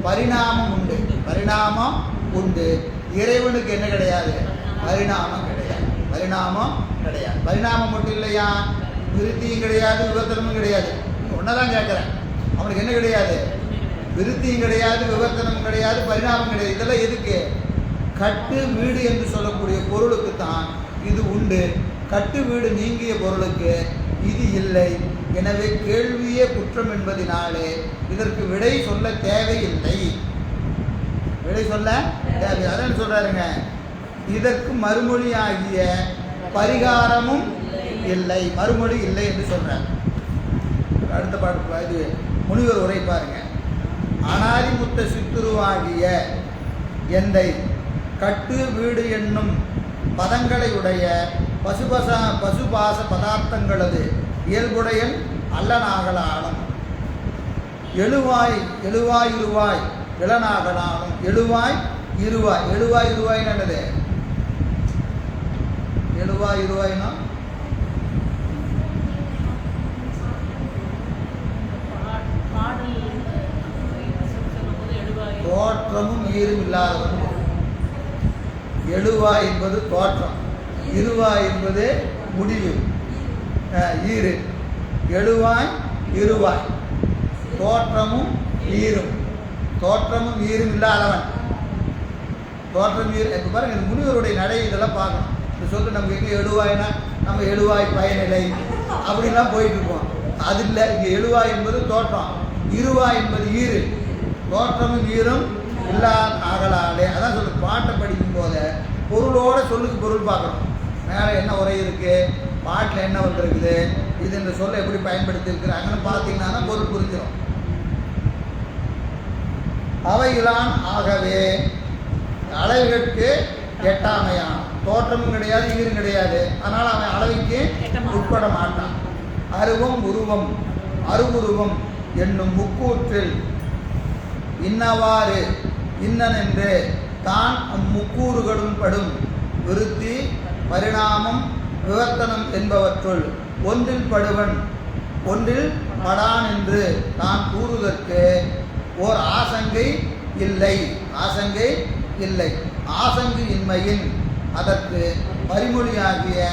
பரிணாமம் உண்டு. பரிணாமம் உண்டு. இறைவனுக்கு என்ன கிடையாது, பரிணாமம் கிடையாது. பரிணாமம் மட்டும் இல்லையா, விருத்தியும் கிடையாது, விவர்த்தனமும் கிடையாது. ஒன்னதான் கேட்குறேன், அவனுக்கு என்ன கிடையாது, விருத்தியும் கிடையாது, விவர்த்தனமும் கிடையாது, பரிணாமம் கிடையாது. இதெல்லாம் எதுக்கு, கட்டு வீடு என்று சொல்லக்கூடிய பொருளுக்கு தான் இது உண்டு. கட்டு வீடு நீங்கிய பொருளுக்கு இது இல்லை. எனவே கேள்வியே குற்றம் என்பதினாலே இதற்கு விடை சொல்ல தேவையில்லை. அதான் சொல்றாருங்க, இதற்கு மறுமொழி ஆகிய பரிகாரமும் இல்லை, மறுமொழி இல்லை என்று சொல்றார். அடுத்த பாட்டு இது முனிவர் உரை பாருங்க. அனாதிமுத்த சித்துருவாகிய எந்தை கட்டு வீடு என்னும் பதங்களை உடைய பசுபாச பதார்த்தங்களது இயல்புடையன் அல்லனாகலானும் எழுவாய் இருவாய் இளனாகலானும் எழுவாய் என்னது, எழுவாய்னா தோற்றமும் ஈரும் இல்லாதவன். எழுவாய் என்பது தோற்றம், இருவாய் என்பது முடிவு, ஈரு. எழுவாய் இருவாய், தோற்றமும் ஈரும் இல்லாதவன். தோற்றம் ஈரு. இப்போ பாருங்க, இந்த முனிவருடைய நடை இதெல்லாம் பார்க்கணும். இந்த சொல்லு நமக்கு எங்கே எழுவாய்னா நம்ம எழுவாய் பயனிலை அப்படின்லாம் போயிட்டு இருக்கோம். அது இல்லை, இங்கே எழுவாய் என்பது தோற்றம், இருவாய் என்பது ஈரு. தோற்றமும் ஈரும் ஆகலாலே. அதான் சொல்லு, பாட்டை படிக்கும் போது பொருளோட சொல்லுக்கு பொருள் பார்க்கணும். மேலே என்ன உரை இருக்கு, பாட்டில் என்ன வந்துருக்குது, இது இந்த சொல்ல எப்படி பயன்படுத்தி இருக்கிறாங்கன்னு பார்த்தீங்கன்னா பொருள் புரிஞ்சிடும். அவையிலான் ஆகவே அளவுகளுக்கு எட்டாமையான். தோற்றமும் கிடையாது, ஈரும் கிடையாது. அதனால் அவன் அளவுக்கு உட்பட மாட்டான். அருவுருவம் என்னும் முக்கூற்றில் இன்னவாறு இன்னனென்று தான் அம்முக்கூறுகளும் படும் விருத்தி பரிணாமம் விவர்த்தனம் என்பவற்றுள் ஒன்றில் படான் என்று தான் கூறுவதற்கு ஓர் ஆசங்கை இல்லை. ஆசங்கை இல்லை. ஆசங்கு இன்மையின் அதற்கு பரிமொழியாகிய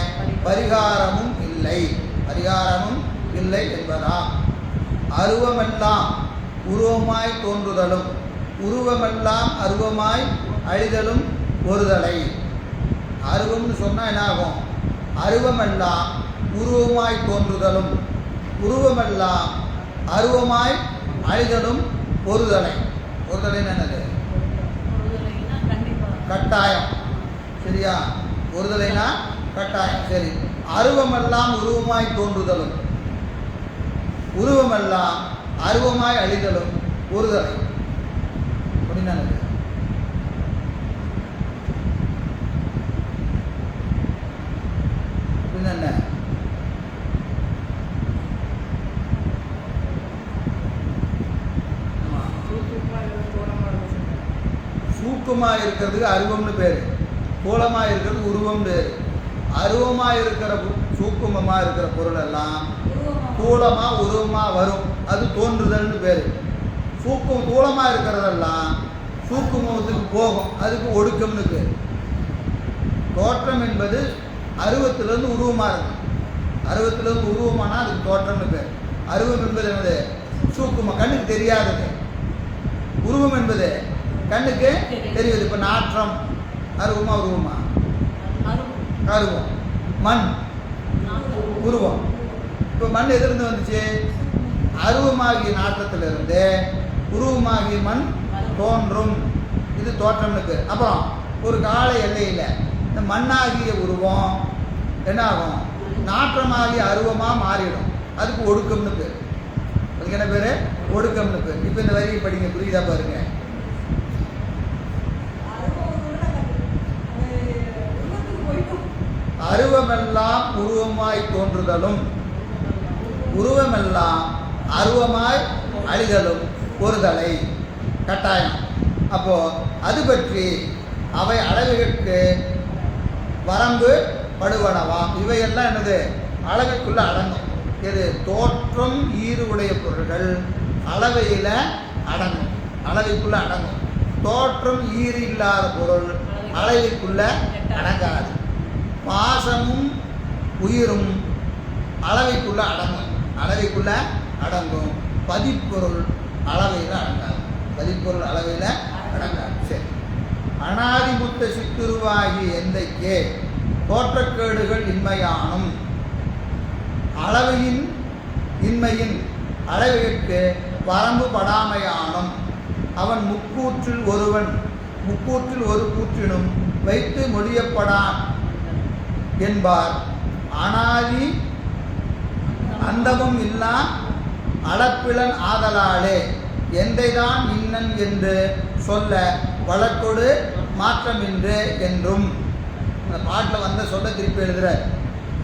பரிகாரமும் இல்லை. பரிகாரமும் இல்லை என்பதாம். அருவமெல்லாம் உருவமாய் தோன்றுதலும் உருவமெல்லாம் அருவமாய் அழிதலும் ஒருதலை. அருவம்னு சொன்னால் என்ன ஆகும்? அருவமெல்லாம் உருவமாய் தோன்றுதலும் உருவமெல்லாம் அருவமாய் அழிதலும் ஒருதலை. ஒருதலைன்னு என்னது? கட்டாயம். சரியா? ஒருதலைனா கட்டாயம். சரி. அருவமெல்லாம் உருவமாய் தோன்றுதலும் உருவமெல்லாம் அருவமாய் அழிதலும் ஒருதலை அப்படின்னா என்ன? சூக்கமாக இருக்கிறதுக்கு அருவம்னு பேர், கோலமாக இருக்கிறது உருவம்னு பேர். அருவமாக இருக்கிற சூக்குமமாக இருக்கிற பொருள் எல்லாம் தூளமாக உருவமாக வரும், அது தோன்றுதல்னு பேர். தூளமாக இருக்கிறதெல்லாம் சூக்குமத்துக்கு போகும், அதுக்கு ஒடுக்கம்னு பேர். தோற்றம் என்பது அருவத்திலிருந்து உருவமாக இருக்கும். அருவத்திலிருந்து உருவமானால் அதுக்கு தோற்றம்னு பேர். அருவம் என்பது என்னது? சூக்குமம், கண்ணுக்கு தெரியாதது. உருவம் என்பது கண்ணுக்கு தெரியுது. இப்போ நாற்றம் அருவமா உருவமா? அருவம். மண் உருவம். இப்போ மண் எதிர்ந்து வந்துச்சு? அருவமாகிய நாற்றத்திலிருந்து உருவமாகிய மண் தோன்றும், இது தோற்றம்னுக்கு. அப்புறம் ஒரு கால எல்லையில் இந்த மண்ணாகிய உருவம் என்ன ஆகும்? நாற்றமாகிய அருவமாக மாறிடும், அதுக்கு ஒடுக்கம்னு பேர். அதுக்கு என்ன பேர்? ஒடுக்கம்னு பேர். இப்போ இந்த வரியை படிங்க, புரியுதா பாருங்க. அருவமெல்லாம் உருவமாய் தோன்றுதலும் உருவமெல்லாம் அருவமாய் அழிதலும் ஒருதலை கட்டாயம். அப்போ அது பற்றி அவை அளவுகளுக்கு வரம்பு படுவனவாம். இவையெல்லாம் என்னது? அளவுக்குள்ள அடங்கும். இது தோற்றம் ஈறு உடைய பொருள்கள் அளவையில் அடங்கும், அளவைக்குள்ள அடங்கும். தோற்றம் ஈறு இல்லாத பொருள் அளவைக்குள்ள அடங்காது. பாசமும் உயிரும் அளவைக்குள்ள அடங்கும், அளவைக்குள்ள அடங்கும். பதிப்பொருள் அளவையில் அடங்காது, பதிப்பொருள் அளவையில் அடங்காது. சரி. அனாதிமுத்த சித்துருவாகி எந்தைக்கே தோற்றக்கேடுகள் இன்மையானும் அளவையின் இன்மையின் அளவிற்கு வரம்பு படாமையானும் அவன் முக்கூற்றில் ஒருவன் முக்கூற்றில் ஒரு கூற்றினும் வைத்து மொழியப்படான் என்பார். அனாதி அந்தமும் இல்லா அளப்பிலன் ஆதலாலே எந்தைதான் இன்னன் என்று சொல்ல வழக்கொடு மாற்றமின்று என்றும். அந்த பாட்டில் வந்த சொல்ல திருப்பி எழுதுற.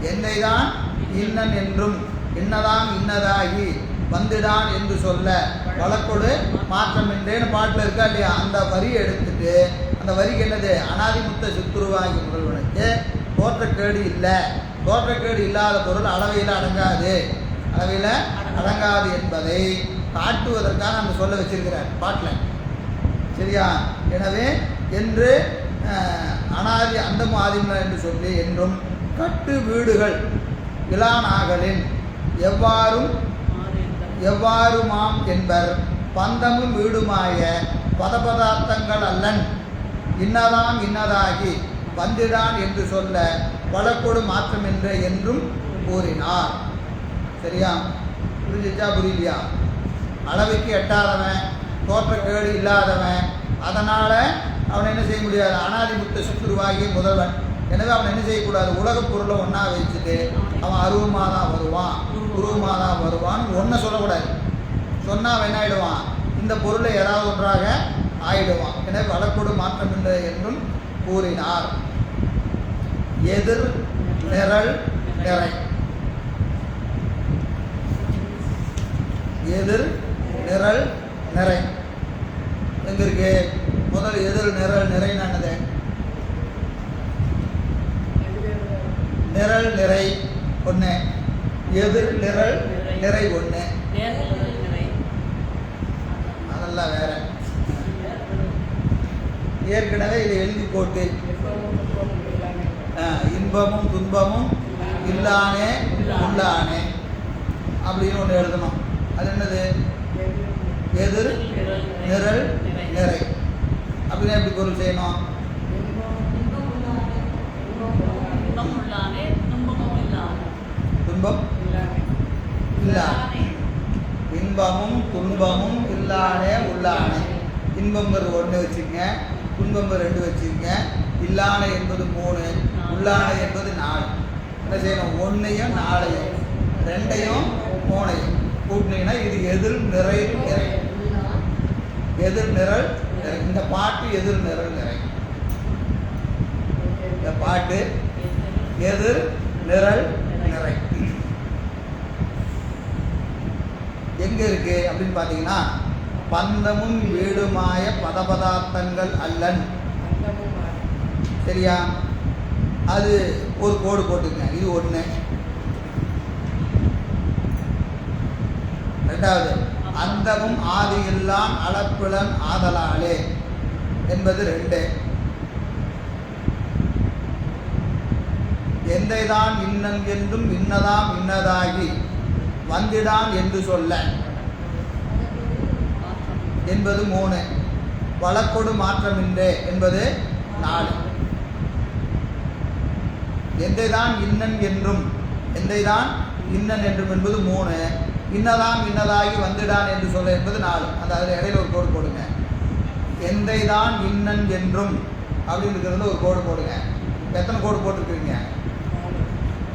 எந்தைதான் இன்னன் என்றும் இன்னதான் இன்னதாகி வந்துடான் என்று சொல்ல வழக்கொடு மாற்றமின்றேன்னு பாட்டில் இருக்கா இல்லையா? அந்த வரியை எடுத்துட்டு அந்த வரிக்கு என்னது? அனாதிமுத்த சித்துருவாகி முதல்வனுக்கு தோற்றக்கேடு இல்லை, தோற்றக்கேடு இல்லாத பொருள் அளவையில் அடங்காது, அளவையில் அடங்காது என்பதை காட்டுவதற்காக அந்த சொல்ல வச்சிருக்கிறார் பாட்டில். சரியா? எனவே என்று அனாதி அந்தமும் ஆதிம என்று சொல்லி என்றும் கட்டு வீடுகள் இலானாகலின் எவ்வாறுமாம் என்பர். பந்தமும் வீடுமாய பதபதார்த்தங்கள் அல்லன் இன்னதாம் இன்னதாகி வந்திடான் என்று சொல்ல வழக்கொடு மாற்றமின்று என்றும் கூறினார். சரியா? புரிஞ்சிச்சா புரியலையா? அளவுக்கு எட்டாதவன், தோற்றக்கேடு இல்லாதவன், அதனால் அவனை என்ன செய்ய முடியாது? அனாதிமுத்த சுற்றுருவாகிய முதல்வன். எனவே அவன் என்ன செய்யக்கூடாது? உலகப் பொருளை ஒன்றா வச்சுட்டு அவன் அருவமாக தான் வருவான், உருவமாக தான் வருவான்னு ஒன்றை சொல்லக்கூடாது. சொன்னால் அவன் என்ன ஆகிடுவான்? இந்த பொருளை ஏதாவது ஒன்றாக ஆயிடுவான். எனவே வழக்கொடு மாற்றமில்லை என்றும் கூறினார். எதிர் நிரல் நிறை. எதிர் நிரல் நிறை எங்க இருக்கு? முதல் எதிர் நிரல் நிறைனானது நிரல் நிறை ஒன்று, எதிர் நிரல் நிறை ஒன்று. அதெல்லாம் வேற. ஏற்கனவே இதை எழுதி போட்டு இன்பமும் துன்பமும் இல்லானே உள்ளானே அப்படின்னு ஒன்று எழுதணும். அது என்னது? எதிர் நிரல் நிறை. அப்படின்னா எப்படி பொருள் செய்யணும்? துன்பம் இல்லானே, இன்பமும் துன்பமும் இல்லானே உள்ளானே. இன்பங்கிறது 1 வச்சுக்கங்க, துன்பம் 2 வச்சுக்கங்க, இல்லானே என்பது 3, உள்ளானே என்பது 4. என்ன செய்யணும்? 1ஐயும் 4ஐயும் 2ஐயும் 3ஐயும் கூட்டினீங்கன்னா இது எதிர் நிறை நிறை. எதிர் நிரல் நிறை. இந்த பாட்டு எதிர் நிரல் நிறை. இந்த பாட்டு எதிர் நிரல் நிறை எங்க இருக்கு அப்படின்னு பார்த்தீங்கன்னா, பந்தமும் வீடுமாய பதபதார்த்தங்கள் அல்லன். சரியா? அது ஒரு கோடு போட்டுங்க. இது 1. ரெண்டாவது, அந்தமும் ஆதியில்லான் அளப்பிலன் ஆதலாலே என்பது 2. எந்தைதான் இன்னன் என்றும் இன்னதாம் இன்னதாகி வந்திடான் என்று சொல்ல என்பது 3. வழக்கொடு மாற்றமின்றே என்பது 4. எந்தைதான் இன்னன் என்றும் எந்தைதான் இன்னன் என்றும் என்பது 3. இன்னதாம் இன்னதாகி வந்திடான் என்று சொல்ல என்பது 4. அந்த அதில் இடையில ஒரு கோடு போடுங்க. எந்தைதான் இன்னன் என்றும் அப்படின்னு இருக்கிறது ஒரு கோடு போடுங்க. எத்தனை கோடு போட்டிருக்கிறீங்க?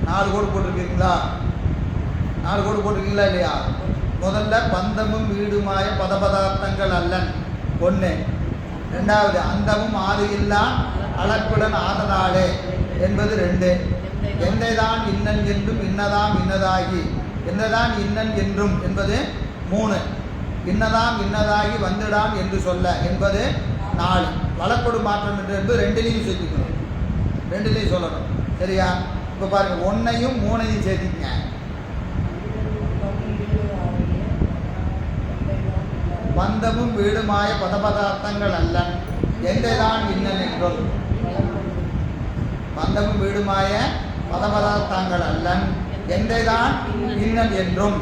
4 கோடு போட்டிருக்கீங்களா? 4 கோடு போட்டிருக்கீங்களா இல்லையா? முதல்ல பந்தமும் வீடுமாய பதபதார்த்தங்கள் அல்லன் 1. ரெண்டாவது, அந்தமும் ஆதியில்லா அளக்குடன் ஆதலாலே என்பது 2. எந்தைதான் இன்னன் என்றும் இன்னதாம் இன்னதாகி, என்னதான் இன்னன் என்றும் என்பது 3. இன்னதாம் இன்னதாகி வந்துடான் என்று சொல்ல என்பது 4. வழக்கொடு மாற்றம் என்று என்பது 2லையும் சேர்த்துக்கணும், 2லையும் சொல்லணும். சரியா? இப்போ பாருங்க, 1ஐயும் 3ஐயும் சேர்த்துக்கங்க. பந்தமும் வீடுமாய பதபதார்த்தங்கள் அல்லன் எந்தைதான் இன்னன் என்றும். பந்தமும் வீடுமாய பதபதார்த்தங்கள் அல்லன் எந்தைதான் இன்னன் என்றும்.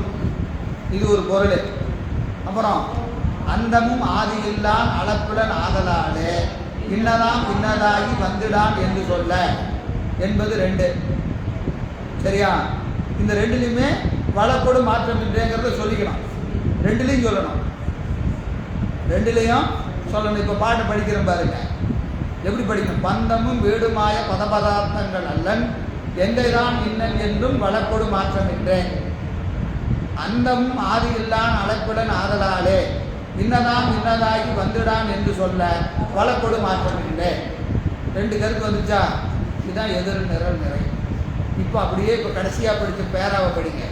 இது ஒரு பொருள். அப்புறம் அந்தமும் ஆதியில்லான் அளப்புடன் ஆதலாலே இன்னதாம் இன்னதாகி வந்துடான் என்று சொல்ல என்பது 2. சரியா? இந்த 2லையுமே வழக்கொடு மாற்றமின்றேங்கிறத சொல்லிக்கணும். 2லையும் சொல்லணும், 2லையும் சொல்லணும். இப்போ பாட்டு படிக்கிறேன் பாருங்க, எப்படி படிக்கணும்? பந்தமும் வீடுமாய பதபதார்த்தங்கள் அல்லன் எந்தைதான் இன்னன் என்றும் வழக்கொடு மாற்றமின்றேன். அந்தமும் ஆதியில்லான் அளப்புடன் ஆதலாலே இன்னதாம் இன்னதாகி வந்துடான் என்று சொல்ல வழக்கொடு மாற்றமின்றேன். 2 கருத்து வந்துச்சா? இதுதான் எதிர் நிரல் நிறை. இப்போ அப்படியே இப்போ கடைசியாக படித்த பேராவை படிங்க.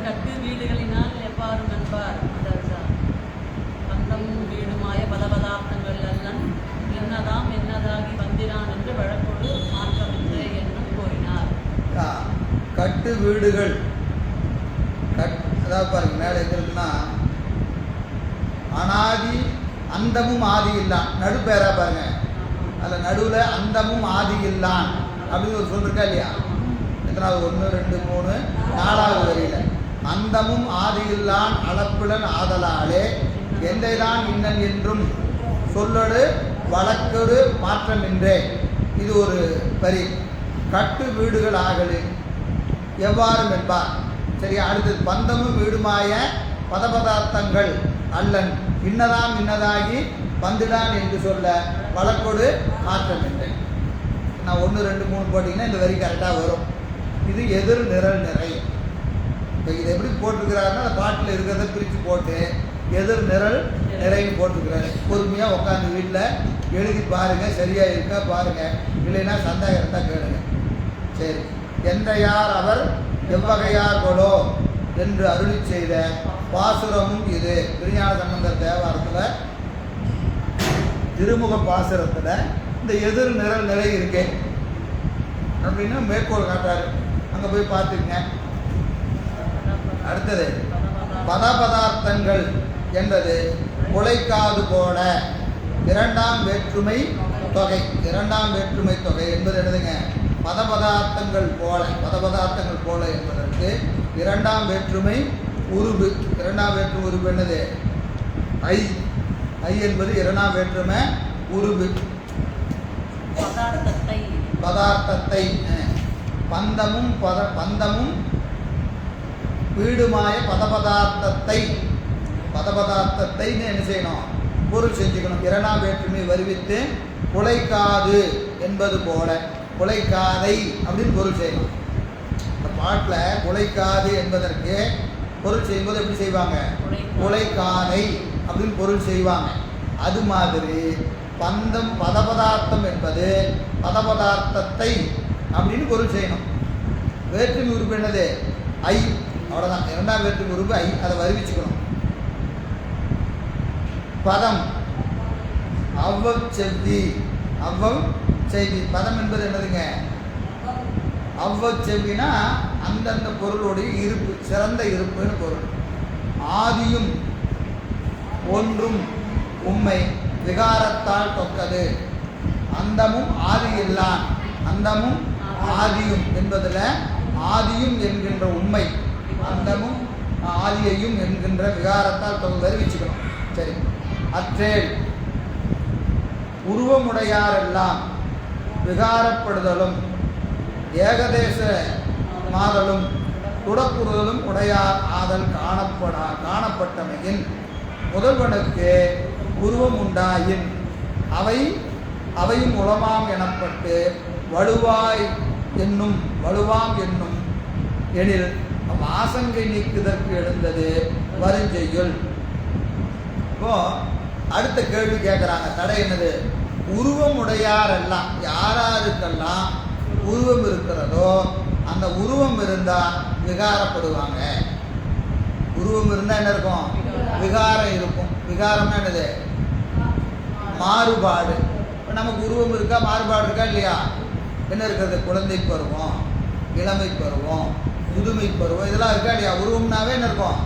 கட்டு வீடுகளினால் எவ்வாறு நண்பார்? பந்தமும் வீடுமாய பதபதார்த்தங்கள் அல்லன் என்னதாம் என்னதாகி வந்திரான் என்று வழக்கொடு மாற்றமின்றே என்றும் கூறினார். கட்டு வீடுகள் அதாவது பாருங்க, மேலே இருக்கிறதுனா அனாதி அந்தமும் ஆதி இல்லான், நடுப்பேரா பாருங்க, அதில் நடுவில் அந்தமும் ஆதி இல்லான் அப்படின்னு ஒரு சொல்லிருக்கா இல்லையா? எத்தனாவது? 1 2 3 4வது வரியில அந்தமும் ஆதியில்லான் அளப்புடன் ஆதலாலே எந்தைதான் இன்னன் என்றும் சொல்லொடு வழக்கொடு மாற்றமின்றே. இது ஒரு வரி. கட்டு வீடுகள் ஆகலின் எவ்வாறு என்பார். சரியா? அடுத்தது, பந்தமும் வீடுமாய பதபதார்த்தங்கள் அல்லன் இன்னதாம் இன்னதாகி வந்துடான் என்று சொல்ல வழக்கொடு மாற்றமின்றே. நான் 1 2 3 போட்டிங்கன்னா இந்த வரி கரெக்டாக வரும். இது எதிர் நிரல் நிறை. இப்போ இது எப்படி போட்டிருக்கிறாருன்னா, அந்த பாட்டில் இருக்கிறத பிரித்து போட்டு எதிர் நிரல் நிறைன்னு போட்டிருக்கிறாரு. பொறுமையாக உட்காந்து வீட்டில் எழுதி பாருங்கள், சரியாக இருக்கா பாருங்கள், இல்லைன்னா சந்தேகம் இருந்தால் கேளுங்க. சரி. எந்தையார் அவர் எவ்வகையார் கொலோ என்று அருளி செய்த பாசுரமும் இது. திருஞான சம்பந்தர் தேவாரத்தில் திருமுக பாசுரத்தில் இந்த எதிர் நிரல் நிலை இருக்கு. அப்படின்னு மேற்கோள் காட்டுறாரு. அங்கே போய் பார்த்துங்க. அடுத்தது பதபதார்த்தங்கள் என்பது உழைக்காது போல இரண்டாம் வேற்றுமை தொகை. இரண்டாம் வேற்றுமை தொகை என்பது என்னதுங்க? பதபதார்த்தங்கள் போல என்பதற்கு இரண்டாம் வேற்றுமை உருபு. இரண்டாம் வேற்றுமை உருபு என்னது? ஐ. ஐ என்பது இரண்டாம் வேற்றுமை உருபு. பதார்த்தத்தை பந்தமும் வீடுமாய பதபதார்த்தத்தை என்ன செய்யணும்? பொருள் செஞ்சுக்கணும். இரண்டாம் வேற்றுமை வருவித்து உழைக்காது என்பது போல உழைக்காதை அப்படின்னு பொருள் செய்யணும். இந்த பாட்டில் உழைக்காது என்பதற்கு பொருள் செய்யும்போது எப்படி செய்வாங்க? உழைக்காதை அப்படின்னு பொருள் செய்வாங்க. அது மாதிரி பதபதார்த்தம் என்பது பதபதார்த்தத்தை அப்படின்னு பொருள் செய்யணும். வேற்றுமை உறுப்பு என்னது? ஐ. அவ்வளோதான். இரண்டாம் வேற்றுமை உறுப்பு ஐ. அதை வருவிச்சுக்கணும். பதம் அவ்வச்செவ்வி. பதம் என்பது என்னதுங்க? அவ்வச்செவ்வினா அந்தந்த பொருளுடைய இருப்பு, சிறந்த இருப்புன்னு பொருள். ஆதியும் ஒன்றும் உண்மை விகாரத்தால் தொக்கது. அந்தமும் ஆதி இல்லான். அந்தமும் ஆதியும் என்பதில் ஆதியும் என்கின்ற உண்மை, அந்தமும் ஆதியையும் என்கின்ற விகாரத்தால் தொகை வருவிச்சுக்கணும். சரி. அற்றேல் உருவமுடையாரெல்லாம் விகாரப்படுதலும் ஏகதேச மாதலும் துடக்குறுதலும் உடையார் ஆதல் காணப்பட்டமையின் முதல்வனுக்கு உருவம் உண்டாயின் அவையும் உளமாம் எனப்பட்டு வலுவாம் என்னும் எனில் ஆசங்கை நீக்குதற்கு எழுந்தது வருஞ்செய்யுள். இப்போ அடுத்த கேள்வி கேட்குறாங்க. தடை என்னது? உருவம் உடையாரெல்லாம், யாருக்கெல்லாம் உருவம் இருக்கிறதோ அந்த உருவம் இருந்தால் விகாரப்படுவாங்க. உருவம் இருந்தால் என்ன இருக்கும்? விகாரம் இருக்கும். விகாரம்னா என்னது? மாறுபாடு. இப்போ நமக்கு உருவம் இருக்கா, மாறுபாடு இருக்கா இல்லையா? என்ன இருக்கிறது? குழந்தை பருவம், இளமை பருவம், முதுமை பருவம், இதெல்லாம் இருக்கா இல்லையா? உருவம்னாவே என்ன இருக்கும்?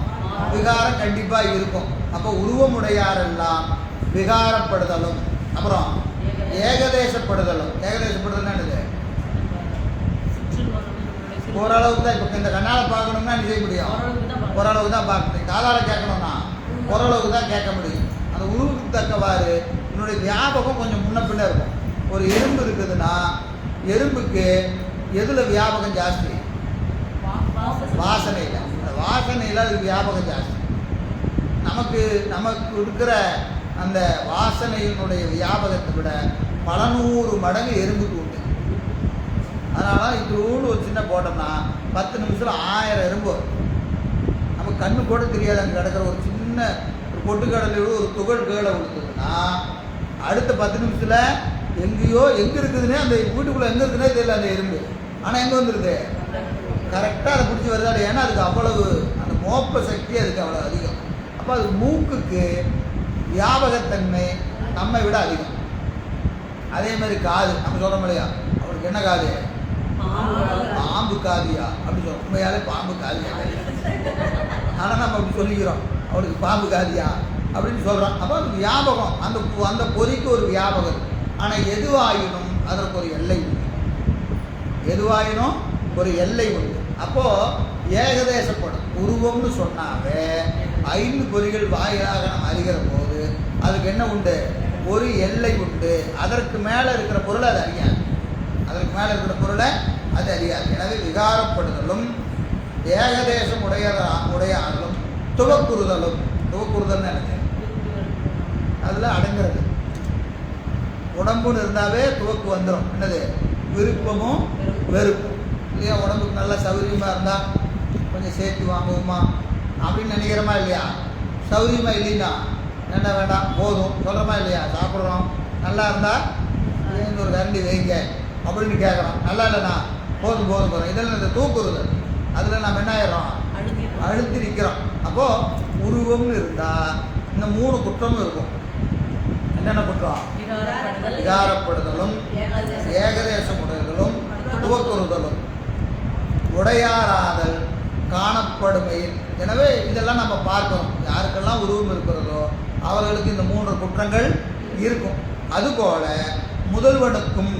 விகாரம் கண்டிப்பாக இருக்கும். அப்போ உருவமுடையாரெல்லாம் விகாரப்படுதலும், அப்புறம் ஏகதேசப்படுதலும். ஏகதேசப்படுதல் என்னது? ஓரளவுக்கு தான். இப்போ இந்த கண்ணால் பார்க்கணும்னா என்ன செய்ய முடியும்? ஓரளவுக்கு தான் பார்க்க முடியும். காதால் கேட்கணும்னா ஓரளவுக்கு தான் கேட்க முடியும். அந்த உருவுக்கு தக்கவாறு என்னுடைய வியாபகம் கொஞ்சம் முன்ன பின்ன இருக்கும். ஒரு எறும்பு இருக்குதுன்னா எறும்புக்கு எதில் வியாபகம் ஜாஸ்தி? வாசனையில். அந்த வாசனையில் அது வியாபகம் ஜாஸ்தி. நமக்கு இருக்கிற அந்த வாசனையினுடைய வியாபகத்தை விட பல 100 மடங்கு எறும்புக்கு உண்டு. அதனால இதோடு ஒரு சின்ன போட்டோம்னா 10 நிமிஷத்தில் 1000 எறும்பு வரும். நமக்கு கண்ணு கூட தெரியாது. அங்கே கிடக்கிற ஒரு சின்ன ஒரு பொட்டுக்கடலையோடு ஒரு துகள் கீழே விழுந்ததுன்னா அடுத்த 10 நிமிஷத்தில் எங்கேயோ எங்கே இருக்குதுன்னே, அந்த வீட்டுக்குள்ளே எங்கே இருக்குதுன்னே தெரியல அந்த எறும்பு. ஆனால் எங்கே வந்துடுது? கரெக்டாக அதை பிடிச்சி வருதாடு. ஏன்னா அதுக்கு அவ்வளவு அந்த மோப்ப சக்தி அதுக்கு அவ்வளோ அதிகம். அப்போ அது மூக்குக்கு வியாபகத்தன்மை நம்மை விட அதிகம். அதே மாதிரி காது, நம்ம சொல்கிறோம் இல்லையா, அவளுக்கு என்ன காது? பாம்பு காதியா அப்படின்னு சொல்கிறோம். உண்மையாலே பாம்பு காதியா. ஆனால் நம்ம அப்படி சொல்லிக்கிறோம், அவளுக்கு பாம்பு காதியா அப்படின்னு சொல்கிறோம். அப்போ அது வியாபகம், அந்த பொறிக்கு ஒரு வியாபகம். ஆனால் எதுவாயினும் அதற்கு ஒரு எல்லை உண்டு. எதுவாயினும் ஒரு எல்லை உண்டு. அப்போது ஏகதேசப்படும். உருவம்னு சொன்னாவே 5 பொறிகள் வாயிலாக நம்ம அறிகிற போது அதுக்கு என்ன உண்டு? ஒரு எல்லை உண்டு. அதற்கு மேலே இருக்கிற பொருளை அது அறியாது. அதற்கு மேலே இருக்கிற பொருளை அது அறியாது. எனவே விகாரப்படுதலும் ஏகதேசம் உடையாலும் துவக்குறுதலும். துவக்குறுதல்னு எனக்கு அதில் அடங்கிறது. உடம்புன்னு இருந்தாவே துவக்கு வந்துடும். என்னது? விருப்பமும் வெறுப்பும் இல்லையா? உடம்புக்கு நல்லா சௌகரியமாக இருந்தால் கொஞ்சம் சேர்த்து வாங்குவோமா அப்படின்னு நினைக்கிறோமா இல்லையா? சௌகரியமாக இல்லைன்னா என்ன வேண்டாம் போதும் சொல்கிறோமா இல்லையா? சாப்பிட்றோம், நல்லா இருந்தால் ஒரு கரண்டி வைங்க அப்படின்னு கேட்குறோம். நல்லா இல்லைண்ணா போதும் போகிறோம். இதெல்லாம் இந்த தூக்குறுதல். அதில் நம்ம என்ன ஆயிடுறோம்? அழுத்தி நிற்கிறோம். அப்போது உருவம்னு இருந்தால் இந்த 3 குற்றமும் இருக்கும். என்னென்ன குற்றம்? விகாரப்படுதலும் ஏகதேசமுடையதலும் துவக்குறுதலும் உடையாராதல் காணப்படுமையில். எனவே இதெல்லாம் நம்ம பார்க்கணும். யாருக்கெல்லாம் உருவம் இருக்கிறதோ அவர்களுக்கு இந்த 3 குற்றங்கள் இருக்கும். அதுபோல முதல்வனுக்கும்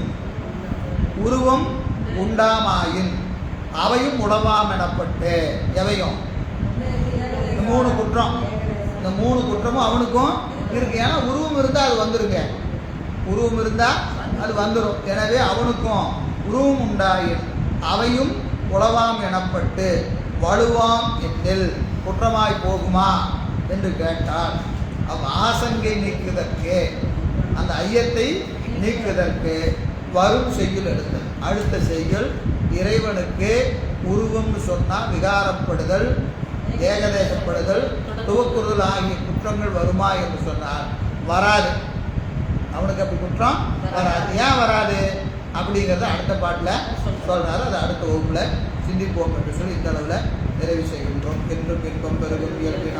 உருவம் உண்டாமாயின் அவையும் உளவாம் எனப்பட்டு எவையும் இந்த 3 குற்றம், இந்த 3 குற்றமும் அவனுக்கும் இருக்கு. ஏன்னா உருவம் இருந்தால் அது வந்துருங்க, உருவம் இருந்தால் அது வந்துடும். எனவே அவனுக்கும் உருவம் உண்டாயின் அவையும் உளவாம் எனப்பட்டு வலுவாம் என்னில் குற்றமாய் போகுமா என்று கேட்டால் ஆசங்கை நீக்குதற்கு, அந்த ஐயத்தை நீக்குதற்கு வரும் செய்யுள் எடுத்தல். அடுத்த செய்யுள் இறைவனுக்கு உருவம்னு சொன்னால் விகாரப்படுதல், ஏகதேசப்படுதல், துவக்குறுதல் ஆகிய குற்றங்கள் வருமா என்று சொன்னால் வராது. அவனுக்கு அப்படி குற்றம் வராது. ஏன் வராது அப்படிங்கிறத அடுத்த பாட்டில் சொல்கிறாரு. அது அடுத்த வகுப்பில் சிந்திப்போம் என்று சொல்லி இந்த அளவில் நிறைவு செய்கின்றோம். என்றும் இன்பம் பெருகும் இயல்பினால்